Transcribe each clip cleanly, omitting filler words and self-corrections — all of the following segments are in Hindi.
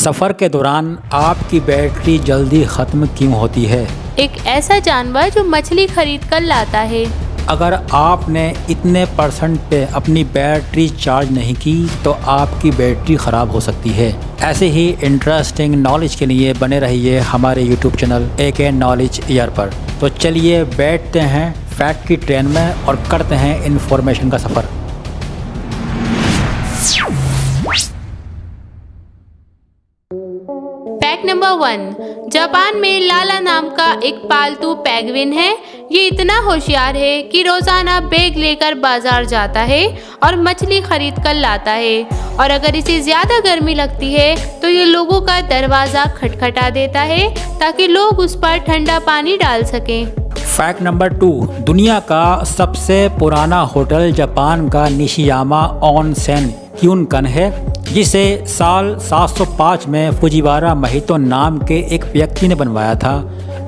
सफ़र के दौरान आपकी बैटरी जल्दी ख़त्म क्यों होती है? एक ऐसा जानवर जो मछली खरीद कर लाता है। अगर आपने इतने % पे अपनी बैटरी चार्ज नहीं की तो आपकी बैटरी ख़राब हो सकती है। ऐसे ही इंटरेस्टिंग नॉलेज के लिए बने रहिए हमारे YouTube channel AK knowledge year पर। तो चलिए बैठते हैं फैक्ट की ट्रेन में और करते हैं इन्फॉर्मेशन का सफ़र। फैक्ट नंबर 1, जापान में लाला नाम का एक पालतू पेंगुइन है। ये इतना होशियार है कि रोजाना बैग लेकर बाजार जाता है और मछली खरीद कर लाता है, और अगर इसे ज्यादा गर्मी लगती है तो ये लोगों का दरवाजा खटखटा देता है ताकि लोग उस पर ठंडा पानी डाल सकें। फैक्ट नंबर 2, दुनिया का सबसे पुराना होटल जापान का निशियामा ओनसेन क्यूनकन है, जिसे साल 705 में फुजिवारा महितो नाम के एक व्यक्ति ने बनवाया था,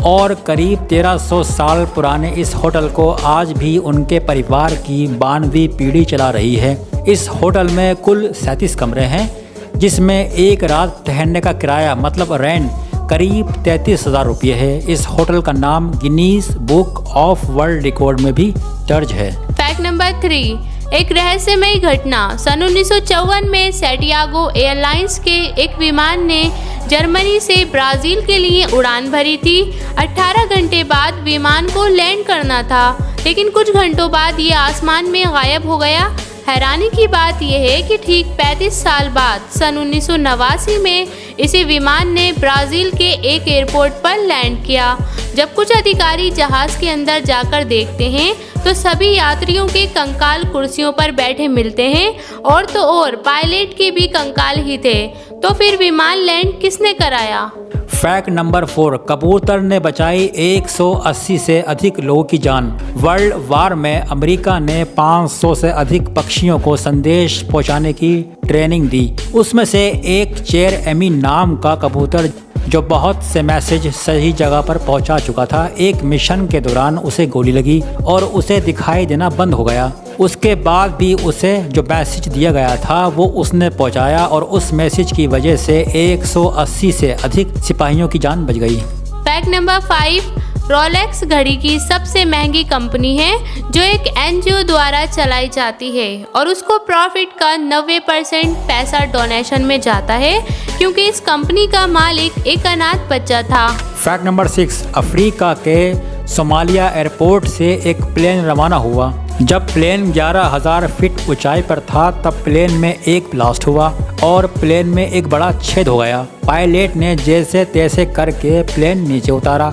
और करीब 1300 साल पुराने इस होटल को आज भी उनके परिवार की 92वीं पीढ़ी चला रही है। इस होटल में कुल 37 कमरे हैं, जिसमें एक रात ठहरने का किराया मतलब रेंट करीब 33,000 रुपये है। इस होटल का नाम Guinness book of world record में भी दर्ज है। फैक्ट नंबर 3, एक रहस्यमयी घटना। सन 1954 में सैंटियागो एयरलाइंस के एक विमान ने जर्मनी से ब्राज़ील के लिए उड़ान भरी थी। 18 घंटे बाद विमान को लैंड करना था, लेकिन कुछ घंटों बाद ये आसमान में गायब हो गया। हैरानी की बात यह है कि ठीक 35 साल बाद सन 1989 में इसी विमान ने ब्राज़ील के एक एयरपोर्ट पर लैंड किया। जब कुछ अधिकारी जहाज़ के अंदर जाकर देखते हैं तो सभी यात्रियों के कंकाल कुर्सियों पर बैठे मिलते हैं, और तो और पायलट के भी कंकाल ही थे। तो फिर विमान लैंड किसने कराया? फैक्ट नंबर 4, कबूतर ने बचाई 180 से अधिक लोगों की जान। वर्ल्ड वार में अमेरिका ने 500 से अधिक पक्षियों को संदेश पहुंचाने की ट्रेनिंग दी। उसमें से एक चेर एमी नाम का कबूतर, जो बहुत से मैसेज सही जगह पर पहुंचा चुका था, एक मिशन के दौरान उसे गोली लगी और उसे दिखाई देना बंद हो गया। उसके बाद भी उसे जो मैसेज दिया गया था वो उसने पहुंचाया, और उस मैसेज की वजह से 180 से अधिक सिपाहियों की जान बच गई। फैक्ट नंबर 5, रोलेक्स घड़ी की सबसे महंगी कंपनी है, जो एक NGO द्वारा चलाई जाती है, और उसको प्रॉफिट का 90% पैसा डोनेशन में जाता है, क्योंकि इस कंपनी का मालिक एक अनाथ बच्चा था। फैक्ट नंबर 6, अफ्रीका के सोमालिया एयरपोर्ट से एक प्लेन रवाना हुआ। जब प्लेन 11,000 फीट ऊंचाई पर था तब प्लेन में एक ब्लास्ट हुआ और प्लेन में एक बड़ा छेद हो गया। पायलट ने जैसे तैसे करके प्लेन नीचे उतारा।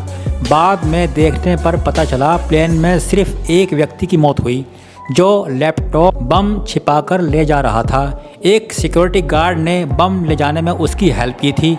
बाद में देखने पर पता चला प्लेन में सिर्फ एक व्यक्ति की मौत हुई, जो लैपटॉप बम छिपाकर ले जा रहा था। एक सिक्योरिटी गार्ड ने बम ले जाने में उसकी हेल्प की थी।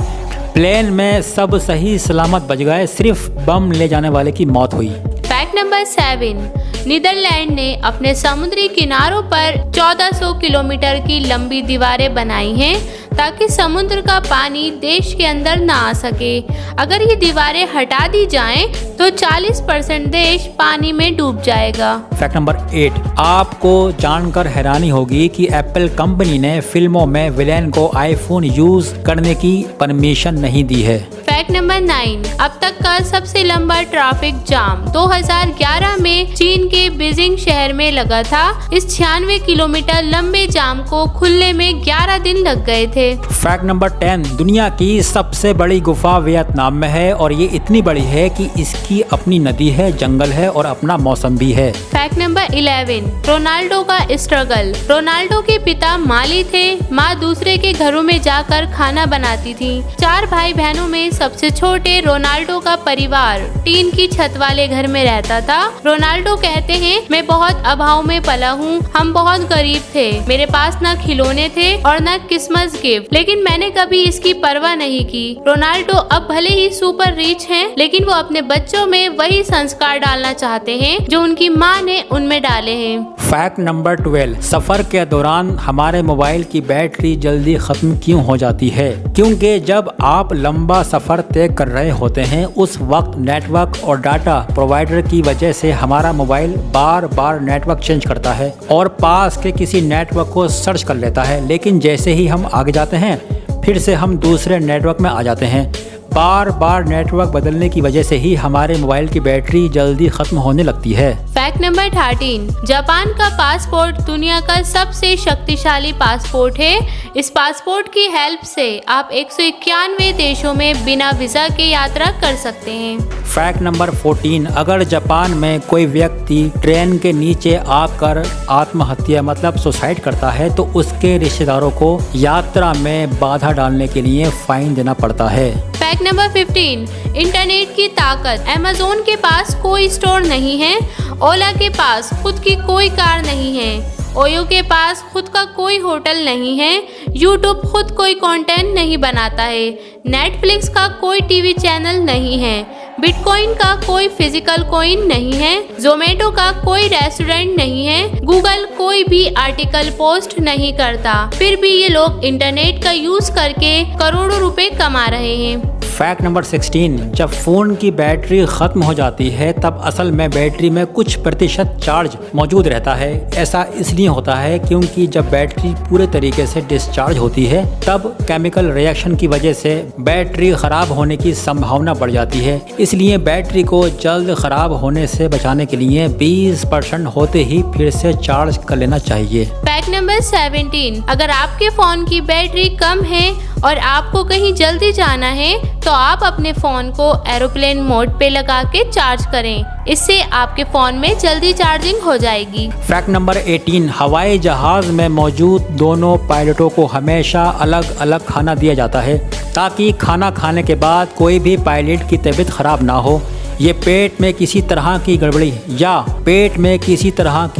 प्लेन में सब सही सलामत बच गए, सिर्फ बम ले जाने वाले की मौत हुई। फैक्ट नंबर 7, नीदरलैंड ने अपने समुद्री किनारों पर 1400 किलोमीटर की लंबी दीवारें बनाई हैं, ताकि समुद्र का पानी देश के अंदर ना आ सके। अगर ये दीवारें हटा दी जाएं तो 40% देश पानी में डूब जाएगा। फैक्ट नंबर 8, आपको जानकर हैरानी होगी कि एप्पल कंपनी ने फिल्मों में विलेन को आईफोन यूज करने की परमिशन नहीं दी है। फैक्ट नंबर 9, अब तक का सबसे लंबा ट्रैफिक जाम 2011 में चीन के बीजिंग शहर में लगा था। इस 96 किलोमीटर लंबे जाम को खुलने में 11 दिन लग गए थे। फैक्ट नंबर 10, दुनिया की सबसे बड़ी गुफा वियतनाम में है, और ये इतनी बड़ी है कि इसकी अपनी नदी है, जंगल है और अपना मौसम भी है। फैक्ट नंबर 11, रोनाल्डो का स्ट्रगल। रोनाल्डो के पिता माली थे, माँ दूसरे के घरों में जाकर खाना बनाती थी। 4 भाई बहनों में सबसे छोटे रोनाल्डो का परिवार टीन की छत वाले घर में रहता था। रोनाल्डो कहते हैं, मैं बहुत अभाव में पला हूँ, हम बहुत गरीब थे, मेरे पास न खिलौने थे और न क्रिसमस गिफ्ट, लेकिन मैंने कभी इसकी परवाह नहीं की। रोनाल्डो अब भले ही सुपर रिच हैं, लेकिन वो अपने बच्चों में वही संस्कार डालना चाहते हैं जो उनकी माँ ने उनमें डाले हैं। फैक्ट नंबर 12, सफर के दौरान हमारे मोबाइल की बैटरी जल्दी खत्म क्यों हो जाती है? क्योंकि जब आप लंबा सफर तय कर रहे होते हैं उस वक्त नेटवर्क और डाटा प्रोवाइडर की वजह से हमारा मोबाइल बार बार नेटवर्क चेंज करता है और पास के किसी नेटवर्क को सर्च कर लेता है, लेकिन जैसे ही हम आगे जाते हैं फिर से हम दूसरे नेटवर्क में आ जाते हैं। बार बार नेटवर्क बदलने की वजह से ही हमारे मोबाइल की बैटरी जल्दी खत्म होने लगती है। फैक्ट नंबर 13, जापान का पासपोर्ट दुनिया का सबसे शक्तिशाली पासपोर्ट है। इस पासपोर्ट की हेल्प से आप 191 देशों में बिना वीजा के यात्रा कर सकते हैं। फैक्ट नंबर 14, अगर जापान में कोई व्यक्ति ट्रेन के नीचे आकर आत्महत्या मतलब सुसाइड करता है तो उसके रिश्तेदारों को यात्रा में बाधा डालने के लिए फाइन देना पड़ता है। फैक्ट नंबर 15, इंटरनेट की ताकत। अमेज़न के पास कोई स्टोर नहीं है, ओला के पास खुद की कोई कार नहीं है, ओयो के पास खुद का कोई होटल नहीं है, यूट्यूब खुद कोई कंटेंट नहीं बनाता है, नेटफ्लिक्स का कोई टीवी चैनल नहीं है, बिटकॉइन का कोई फिजिकल कॉइन नहीं है, जोमेटो का कोई रेस्टोरेंट नहीं है, गूगल कोई भी आर्टिकल पोस्ट नहीं करता, फिर भी ये लोग इंटरनेट का यूज करके करोड़ों रुपए कमा रहे हैं। फैक्ट नंबर 16, जब फ़ोन की बैटरी ख़त्म हो जाती है तब असल में बैटरी में कुछ प्रतिशत चार्ज मौजूद रहता है। ऐसा इसलिए होता है क्योंकि जब बैटरी पूरे तरीके से डिस्चार्ज होती है तब केमिकल रिएक्शन की वजह से बैटरी ख़राब होने की संभावना बढ़ जाती है। इसलिए बैटरी को जल्द ख़राब होने से बचाने के लिए 20% होते ही फिर से चार्ज कर लेना चाहिए। फैक्ट नंबर 17, अगर आपके फ़ोन की बैटरी कम है और आपको कहीं जल्दी जाना है तो आप अपने फ़ोन को एरोप्लेन मोड पे लगा के चार्ज करें, इससे आपके फ़ोन में जल्दी चार्जिंग हो जाएगी। फैक्ट नंबर 18, हवाई जहाज़ में मौजूद दोनों पायलटों को हमेशा अलग अलग खाना दिया जाता है ताकि खाना खाने के बाद कोई भी पायलट की तबीयत ख़राब ना हो। ये पेट में किसी तरह की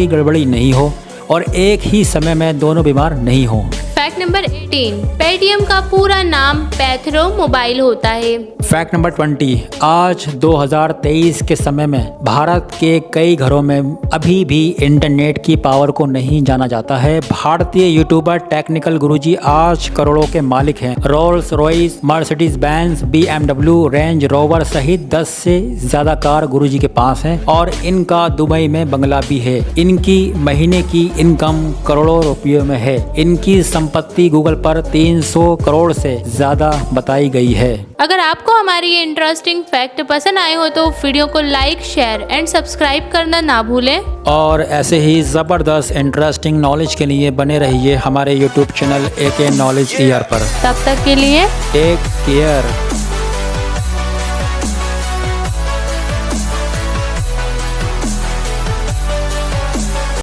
गड़बड़ी नहीं हो और एक ही समय में दोनों बीमार नहीं हो। फैक्ट नंबर 18, पेटीएम का पूरा नाम पैथरो मोबाइल होता है। फैक्ट नंबर 20, आज 2023 के समय में भारत के कई घरों में अभी भी इंटरनेट की पावर को नहीं जाना जाता है। भारतीय यूट्यूबर टेक्निकल गुरुजी आज करोड़ों के मालिक हैं। Rolls Royce, Mercedes Benz, BMW, range rover सहित 10 से ज्यादा कार गुरुजी के पास हैं और इनका दुबई में बंगला भी है। इनकी महीने की इनकम करोड़ों रुपयों में है। इनकी संपत्ति गूगल पर 300 करोड़ से ज्यादा बताई गई है। अगर आपको हमारी ये इंटरेस्टिंग फैक्ट पसंद आए हो तो वीडियो को लाइक, शेयर एंड सब्सक्राइब करना ना भूलें। और ऐसे ही ज़बरदस्त इंटरेस्टिंग नॉलेज के लिए बने रहिए हमारे YouTube channel AK knowledge year पर। तब तक के लिए टेक केयर।